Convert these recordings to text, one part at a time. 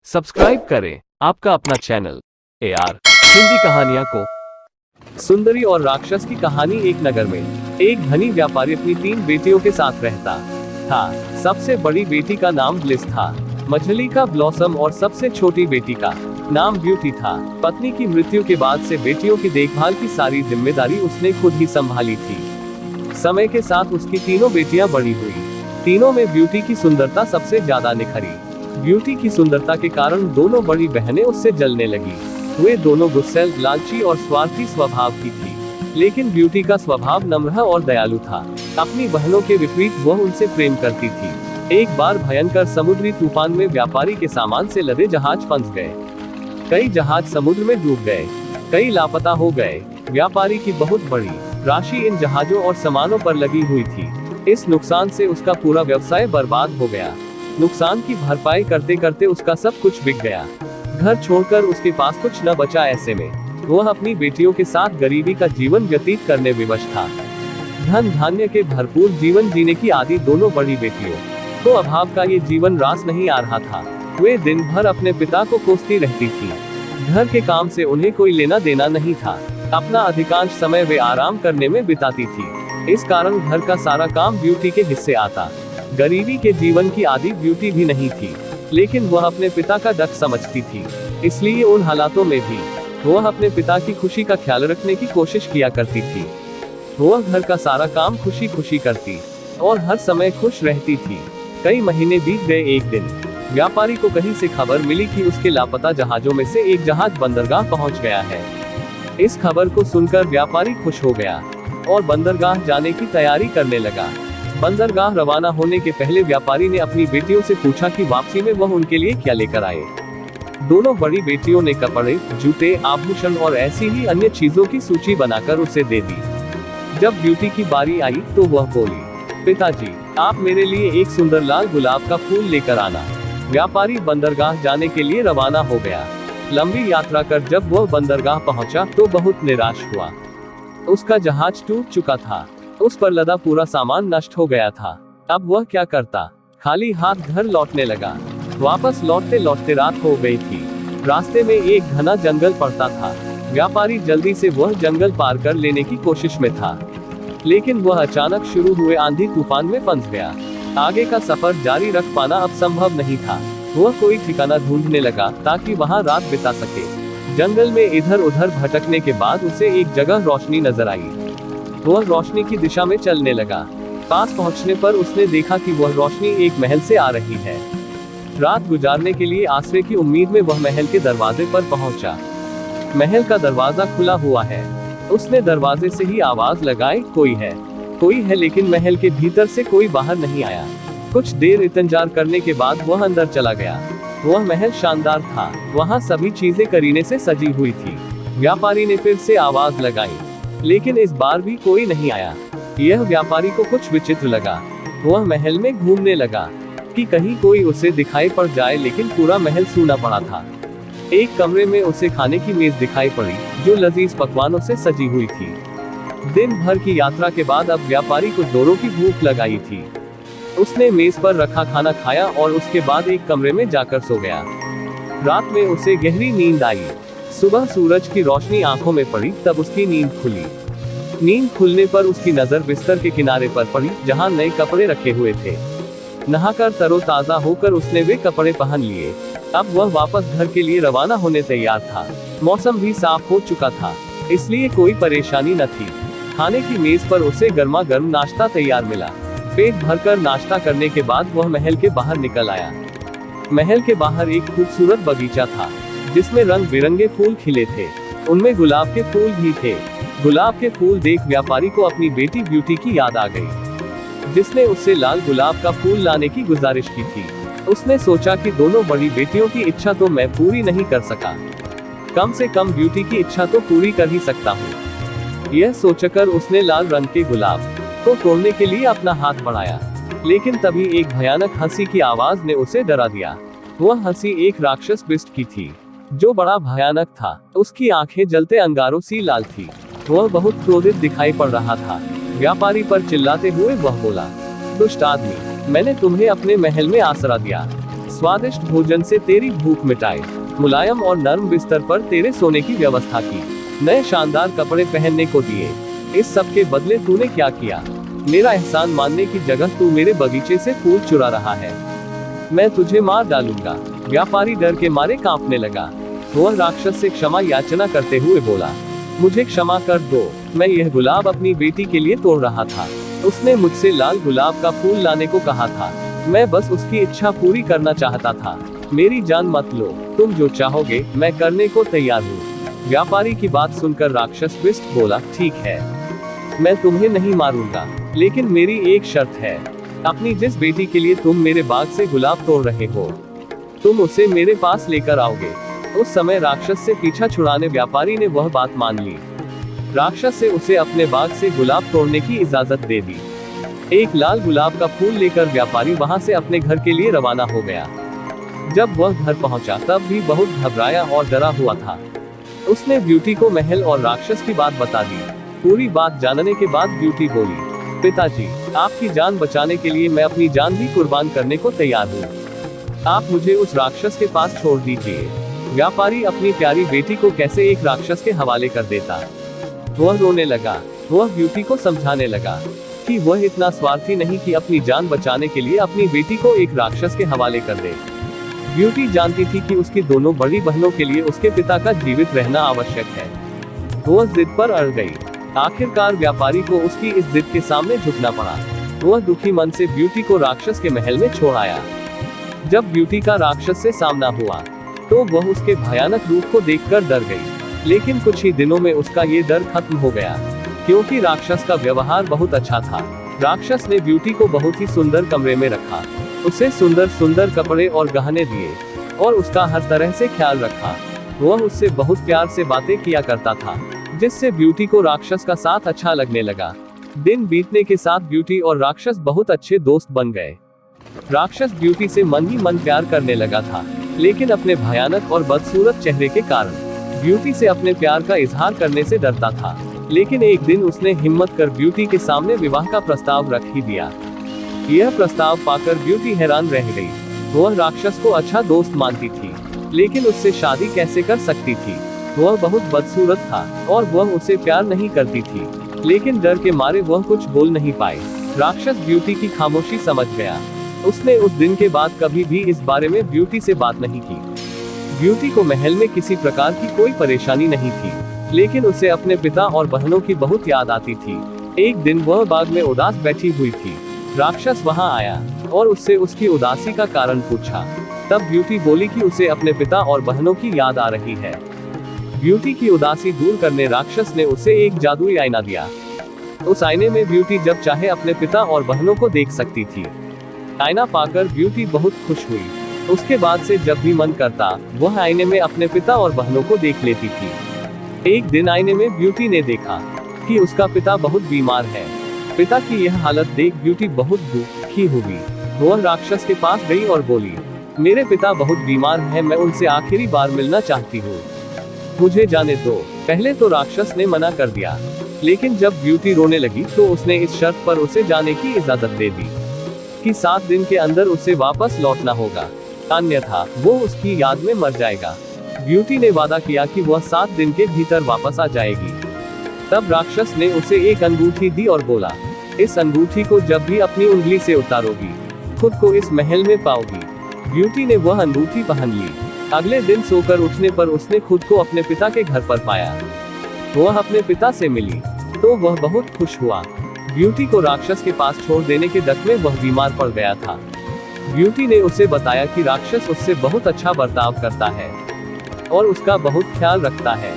Subscribe करें आपका अपना चैनल AR हिंदी कहानियां को। सुंदरी और राक्षस की कहानी। एक नगर में एक धनी व्यापारी अपनी 3 बेटियों के साथ रहता था। सबसे बड़ी बेटी का नाम ब्लिस था, मछली का ब्लॉसम और सबसे छोटी बेटी का नाम ब्यूटी था। पत्नी की मृत्यु के बाद से बेटियों की देखभाल की सारी जिम्मेदारी उसने खुद ही संभाली थी। समय के साथ उसकी तीनों बेटियां बड़ी हुई। तीनों में ब्यूटी की सुंदरता सबसे ज्यादा निखरी। ब्यूटी की सुंदरता के कारण दोनों बड़ी बहनें उससे जलने लगी। वे दोनों गुस्सैल, लालची और स्वार्थी स्वभाव की थी, लेकिन ब्यूटी का स्वभाव नम्र और दयालु था। अपनी बहनों के विपरीत वह उनसे प्रेम करती थी। एक बार भयंकर समुद्री तूफान में व्यापारी के सामान से लदे जहाज फंस गए। कई जहाज समुद्र में डूब गए, कई लापता हो गए। व्यापारी की बहुत बड़ी राशि इन जहाजों और सामानों पर लगी हुई थी। इस नुकसान से उसका पूरा व्यवसाय बर्बाद हो गया। नुकसान की भरपाई करते करते उसका सब कुछ बिक गया। घर छोड़कर उसके पास कुछ न बचा। ऐसे में वह अपनी बेटियों के साथ गरीबी का जीवन व्यतीत करने विवश था। धन धान्य के भरपूर जीवन जीने की आदि दोनों बड़ी बेटियों को अभाव का ये जीवन रास नहीं आ रहा था। वे दिन भर अपने पिता को कोसती रहती थी। घर के काम से उन्हें कोई लेना देना नहीं था। अपना अधिकांश समय वे आराम करने में बिताती थी। इस कारण घर का सारा काम ब्यूटी के हिस्से आता। गरीबी के जीवन की आदि ब्यूटी भी नहीं थी, लेकिन वह अपने पिता का डक समझती थी। इसलिए उन हालातों में भी वह अपने पिता की खुशी का ख्याल रखने की कोशिश किया करती थी। वह घर का सारा काम खुशी खुशी करती और हर समय खुश रहती थी। कई महीने बीत गए। एक दिन व्यापारी को कहीं से खबर मिली कि उसके लापता जहाजों में से एक जहाज बंदरगाह पहुंच गया है। इस खबर को सुनकर व्यापारी खुश हो गया और बंदरगाह जाने की तैयारी करने लगा। बंदरगाह रवाना होने के पहले व्यापारी ने अपनी बेटियों से पूछा कि वापसी में वह उनके लिए क्या लेकर आए। दोनों बड़ी बेटियों ने कपड़े, जूते, आभूषण और ऐसी ही अन्य चीजों की सूची बनाकर उसे दे दी। जब ब्यूटी की बारी आई तो वह बोली, पिताजी, आप मेरे लिए एक सुंदर लाल गुलाब का फूल लेकर आना। व्यापारी बंदरगाह जाने के लिए रवाना हो गया। लंबी यात्रा कर जब वह बंदरगाह पहुंचा तो बहुत निराश हुआ। उसका जहाज टूट चुका था। उस पर लदा पूरा सामान नष्ट हो गया था। अब वह क्या करता? खाली हाथ घर लौटने लगा। वापस लौटते लौटते रात हो गई थी। रास्ते में एक घना जंगल पड़ता था। व्यापारी जल्दी से वह जंगल पार कर लेने की कोशिश में था, लेकिन वह अचानक शुरू हुए आंधी तूफान में फंस गया। आगे का सफर जारी रख पाना अब संभव नहीं था। वह कोई ठिकाना ढूंढने लगा ताकि वहां रात बिता सके। जंगल में इधर उधर भटकने के बाद उसे एक जगह रोशनी नजर आई। वह रोशनी की दिशा में चलने लगा। पास पहुंचने पर उसने देखा कि वह रोशनी एक महल से आ रही है। रात गुजारने के लिए आश्रय की उम्मीद में वह महल के दरवाजे पर पहुंचा। महल का दरवाजा खुला हुआ है। उसने दरवाजे से ही आवाज लगाई, कोई है, लेकिन महल के भीतर से कोई बाहर नहीं आया। कुछ देर इंतजार करने के बाद वह अंदर चला गया। वह महल शानदार था। वहाँ सभी चीजें करीने से सजी हुई थी। व्यापारी ने फिर से आवाज लगाई, लेकिन इस बार भी कोई नहीं आया। यह व्यापारी को कुछ विचित्र लगा। वह महल में घूमने लगा कि कहीं कोई उसे दिखाई पड़ जाए, लेकिन पूरा महल सूना पड़ा था। एक कमरे में उसे खाने की मेज दिखाई पड़ी, जो लजीज पकवानों से सजी हुई थी। दिन भर की यात्रा के बाद अब व्यापारी को जोरों की भूख लगाई थी। उसने मेज पर रखा खाना खाया और उसके बाद एक कमरे में जाकर सो गया। रात में उसे गहरी नींद आई। सुबह सूरज की रोशनी आंखों में पड़ी, तब उसकी नींद खुली। नींद खुलने पर उसकी नजर बिस्तर के किनारे पर पड़ी, जहां नए कपड़े रखे हुए थे। नहाकर तरोताजा होकर उसने वे कपड़े पहन लिए। अब वह वापस घर के लिए रवाना होने तैयार था। मौसम भी साफ हो चुका था, इसलिए कोई परेशानी न थी। खाने की मेज पर उसे गर्मा गर्म नाश्ता तैयार मिला। पेट भरकर नाश्ता करने के बाद वह महल के बाहर निकल आया। महल के बाहर एक खूबसूरत बगीचा था, जिसमें रंग बिरंगे फूल खिले थे। उनमें गुलाब के फूल भी थे। गुलाब के फूल देख व्यापारी को अपनी बेटी ब्यूटी की याद आ गई, जिसने उससे लाल गुलाब का फूल लाने की गुजारिश की थी। उसने सोचा कि दोनों बड़ी बेटियों की इच्छा तो मैं पूरी नहीं कर सका, कम से कम ब्यूटी की इच्छा तो पूरी कर ही सकता हूँ। यह सोचकर उसने लाल रंग के गुलाब को तोड़ने के लिए अपना हाथ बढ़ाया, लेकिन तभी एक भयानक हंसी की आवाज ने उसे डरा दिया। वह हंसी एक राक्षस बिस्ट की थी, जो बड़ा भयानक था। उसकी आंखें जलते अंगारों सी लाल थी। वह बहुत क्रोधित दिखाई पड़ रहा था। व्यापारी पर चिल्लाते हुए वह बोला, दुष्ट आदमी, मैंने तुम्हें अपने महल में आसरा दिया, स्वादिष्ट भोजन से तेरी भूख मिटाए, मुलायम और नर्म बिस्तर पर तेरे सोने की व्यवस्था की, नए शानदार कपड़े पहनने को दिए। इस सब के बदले तूने क्या किया? मेरा एहसान मानने की जगह तू मेरे बगीचे से फूल चुरा रहा है। मैं तुझे मार डालूंगा। व्यापारी डर के मारे कांपने लगा। वह राक्षस से क्षमा याचना करते हुए बोला, मुझे क्षमा कर दो, मैं यह गुलाब अपनी बेटी के लिए तोड़ रहा था। उसने मुझसे लाल गुलाब का फूल लाने को कहा था, मैं बस उसकी इच्छा पूरी करना चाहता था। मेरी जान मत लो, तुम जो चाहोगे मैं करने को तैयार हूँ। व्यापारी की बात सुनकर राक्षस विष्ट बोला, ठीक है, मैं तुम्हें नहीं मारूंगा, लेकिन मेरी एक शर्त है। अपनी जिस बेटी के लिए तुम मेरे बाग से गुलाब तोड़ रहे हो, तुम उसे मेरे पास लेकर आओगे। उस समय राक्षस से पीछा छुड़ाने व्यापारी ने वह बात मान ली। राक्षस से उसे अपने बाग से गुलाब तोड़ने की इजाजत दे दी। एक लाल गुलाब का फूल लेकर व्यापारी वहां से अपने घर के लिए रवाना हो गया। जब वह घर पहुंचा तब भी बहुत घबराया और डरा हुआ था। उसने ब्यूटी को महल और राक्षस की बात बता दी। पूरी बात जानने के बाद ब्यूटी बोली, पिताजी, आपकी जान बचाने के लिए मैं अपनी जान भी कुर्बान करने को तैयार हूँ। आप मुझे उस राक्षस के पास छोड़ दीजिए। व्यापारी अपनी प्यारी बेटी को कैसे एक राक्षस के हवाले कर देता। वह रोने लगा। वह ब्यूटी को समझाने लगा कि वह इतना स्वार्थी नहीं कि अपनी जान बचाने के लिए अपनी बेटी को एक राक्षस के हवाले कर दे। ब्यूटी जानती थी कि उसकी दोनों बड़ी बहनों के लिए उसके पिता का जीवित रहना आवश्यक है। वह जिद पर अड़ गई। आखिरकार व्यापारी को उसकी इस जिद के सामने झुकना पड़ा। वह दुखी मन से ब्यूटी को राक्षस के महल में छोड़ आया। जब ब्यूटी का राक्षस से सामना हुआ तो वह उसके भयानक रूप को देखकर डर गई। लेकिन कुछ ही दिनों में उसका ये डर खत्म हो गया, क्योंकि राक्षस का व्यवहार बहुत अच्छा था। राक्षस ने ब्यूटी को बहुत ही सुंदर कमरे में रखा, उसे सुंदर सुंदर कपड़े और गहने दिए और उसका हर तरह से ख्याल रखा। वह उससे बहुत प्यार से बातें किया करता था, जिससे ब्यूटी को राक्षस का साथ अच्छा लगने लगा। दिन बीतने के साथ ब्यूटी और राक्षस बहुत अच्छे दोस्त बन गए। राक्षस ब्यूटी से मन ही मन प्यार करने लगा था, लेकिन अपने भयानक और बदसूरत चेहरे के कारण ब्यूटी से अपने प्यार का इजहार करने से डरता था। लेकिन एक दिन उसने हिम्मत कर ब्यूटी के सामने विवाह का प्रस्ताव रख ही दिया। यह प्रस्ताव पाकर ब्यूटी हैरान रह गई। वह राक्षस को अच्छा दोस्त मानती थी, लेकिन उससे शादी कैसे कर सकती थी? वह बहुत बदसूरत था और वह उसे प्यार नहीं करती थी, लेकिन डर के मारे वह कुछ बोल नहीं पाई। राक्षस ब्यूटी की खामोशी समझ गया। उसने उस दिन के बाद कभी भी इस बारे में ब्यूटी से बात नहीं की। ब्यूटी को महल में किसी प्रकार की कोई परेशानी नहीं थी, लेकिन उसे अपने पिता और बहनों की बहुत याद आती थी। एक दिन वह बाग में उदास बैठी हुई थी। राक्षस वहां आया और उससे उसकी उदासी का कारण पूछा। तब ब्यूटी बोली कि उसे अपने पिता और बहनों की याद आ रही है। ब्यूटी की उदासी दूर करने राक्षस ने उसे एक जादुई आईना दिया। उस आईने में ब्यूटी जब चाहे अपने पिता और बहनों को देख सकती थी। आईना पाकर ब्यूटी बहुत खुश हुई। उसके बाद से जब भी मन करता वह आईने में अपने पिता और बहनों को देख लेती थी। एक दिन आईने में ब्यूटी ने देखा कि उसका पिता बहुत बीमार है। पिता की यह हालत देख ब्यूटी बहुत दुखी हुई। वह राक्षस के पास गई और बोली, मेरे पिता बहुत बीमार हैं, मैं उनसे आखिरी बार मिलना चाहती हूँ, मुझे जाने दो। पहले तो राक्षस ने मना कर दिया, लेकिन जब ब्यूटी रोने लगी तो उसने इस शर्त पर उसे जाने की इजाजत दे दी कि 7 दिन के अंदर उसे वापस लौटना होगा, अन्यथा वो उसकी याद में मर जाएगा। ब्यूटी ने वादा किया कि वह 7 दिन के भीतर वापस आ जाएगी। तब राक्षस ने उसे एक अंगूठी दी और बोला, इस अंगूठी को जब भी अपनी उंगली से उतारोगी, खुद को इस महल में पाओगी। ब्यूटी ने वह अंगूठी पहन ली। अगले दिन सोकर उठने पर उसने खुद को अपने पिता के घर पर पाया। वह अपने पिता से मिली तो वह बहुत खुश हुआ। ब्यूटी को राक्षस के पास छोड़ देने के डर में वह बीमार पड़ गया था। ब्यूटी ने उसे बताया कि राक्षस उससे बहुत अच्छा बर्ताव करता है और उसका बहुत ख्याल रखता है।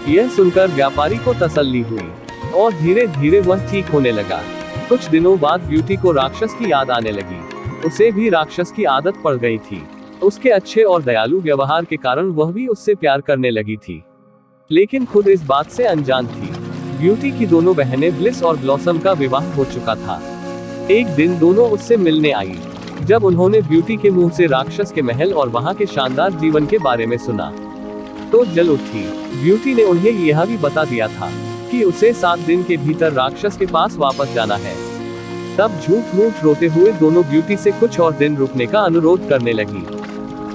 यह सुनकर व्यापारी को तसल्ली हुई और धीरे धीरे वह ठीक होने लगा। कुछ दिनों बाद ब्यूटी को राक्षस की याद आने लगी। उसे भी राक्षस की आदत पड़ गई थी। उसके अच्छे और दयालु व्यवहार के कारण वह भी उससे प्यार करने लगी थी, लेकिन खुद इस बात से अनजान थी। ब्यूटी की दोनों बहनें ब्लिस और ब्लॉसम का विवाह हो चुका था। एक दिन दोनों उससे मिलने आई। जब उन्होंने ब्यूटी के मुंह से राक्षस के महल और वहां के शानदार जीवन के बारे में सुना तो जल उठी। ब्यूटी ने उन्हें यह भी बता दिया था कि उसे 7 दिन के भीतर राक्षस के पास वापस जाना है। तब झूठ मूठ रोते हुए दोनों ब्यूटी से कुछ और दिन रुकने का अनुरोध करने लगी।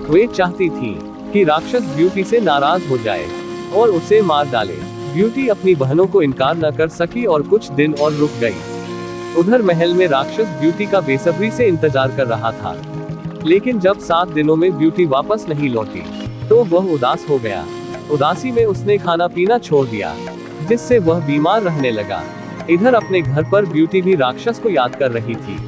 वे चाहती थी कि राक्षस ब्यूटी से नाराज हो जाए और उसे मार डाले। ब्यूटी अपनी बहनों को इनकार न कर सकी और कुछ दिन और रुक गई। उधर महल में राक्षस ब्यूटी का बेसब्री से इंतजार कर रहा था, लेकिन जब 7 दिनों में ब्यूटी वापस नहीं लौटी तो वह उदास हो गया। उदासी में उसने खाना पीना छोड़ दिया, जिससे वह बीमार रहने लगा। इधर अपने घर पर ब्यूटी भी राक्षस को याद कर रही थी।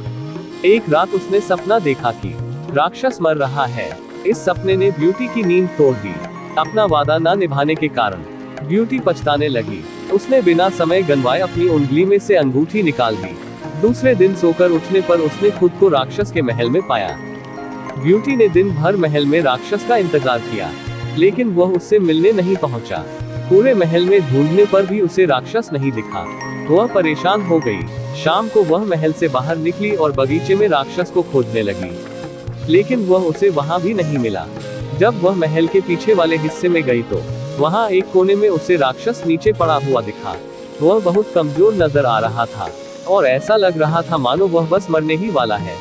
एक रात उसने सपना देखा कि राक्षस मर रहा है। इस सपने ने ब्यूटी की नींद तोड़ दी। अपना वादा न निभाने के कारण ब्यूटी पछताने लगी। उसने बिना समय गंवाए अपनी उंगली में से अंगूठी निकाल दी। दूसरे दिन सोकर उठने पर उसने खुद को राक्षस के महल में पाया। ब्यूटी ने दिन भर महल में राक्षस का इंतजार किया, लेकिन वह उससे मिलने नहीं पहुंचा। पूरे महल में ढूंढने पर भी उसे राक्षस नहीं दिखा। वह परेशान हो गई। शाम को वह महल से बाहर निकली और बगीचे में राक्षस को खोजने लगी, लेकिन वह उसे वहां भी नहीं मिला। जब वह महल के पीछे वाले हिस्से में गई तो वहां एक कोने में उसे राक्षस नीचे पड़ा हुआ दिखा। वह बहुत कमजोर नजर आ रहा था और ऐसा लग रहा था मानो वह बस मरने ही वाला है।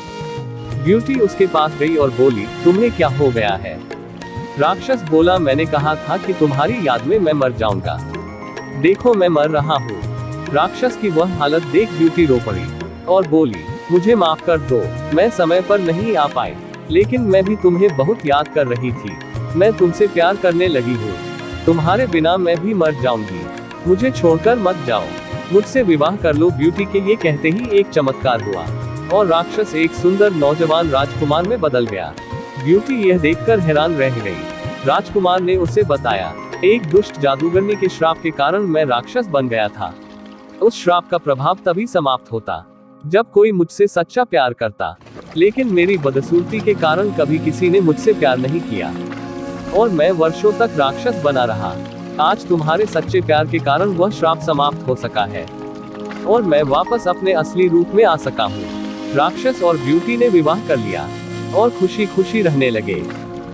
ब्यूटी उसके पास गई और बोली, तुम्हें क्या हो गया है? राक्षस बोला, मैंने कहा था कि तुम्हारी याद में मैं मर जाऊंगा। देखो मैं मर रहा हूँ। राक्षस की वह हालत देख ब्यूटी रो पड़ी और बोली, मुझे माफ कर दो, मैं समय पर नहीं आ पाई, लेकिन मैं भी तुम्हें बहुत याद कर रही थी। मैं तुमसे प्यार करने लगी हूँ। तुम्हारे बिना मैं भी मर जाऊंगी। मुझे छोड़कर मत जाओ। मुझसे विवाह कर लो। ब्यूटी के ये कहते ही एक चमत्कार हुआ और राक्षस एक सुंदर नौजवान राजकुमार में बदल गया। ब्यूटी यह देखकर हैरान रह गई। राजकुमार ने उसे बताया, एक दुष्ट जादूगरनी के श्राप के कारण मैं राक्षस बन गया था। उस श्राप का प्रभाव तभी समाप्त होता जब कोई मुझसे सच्चा प्यार करता, लेकिन मेरी बदसूरती के कारण कभी किसी ने मुझसे प्यार नहीं किया और मैं वर्षों तक राक्षस बना रहा। आज तुम्हारे सच्चे प्यार के कारण वह श्राप समाप्त हो सका है और मैं वापस अपने असली रूप में आ सका हूँ। राक्षस और ब्यूटी ने विवाह कर लिया और खुशी खुशी रहने लगे।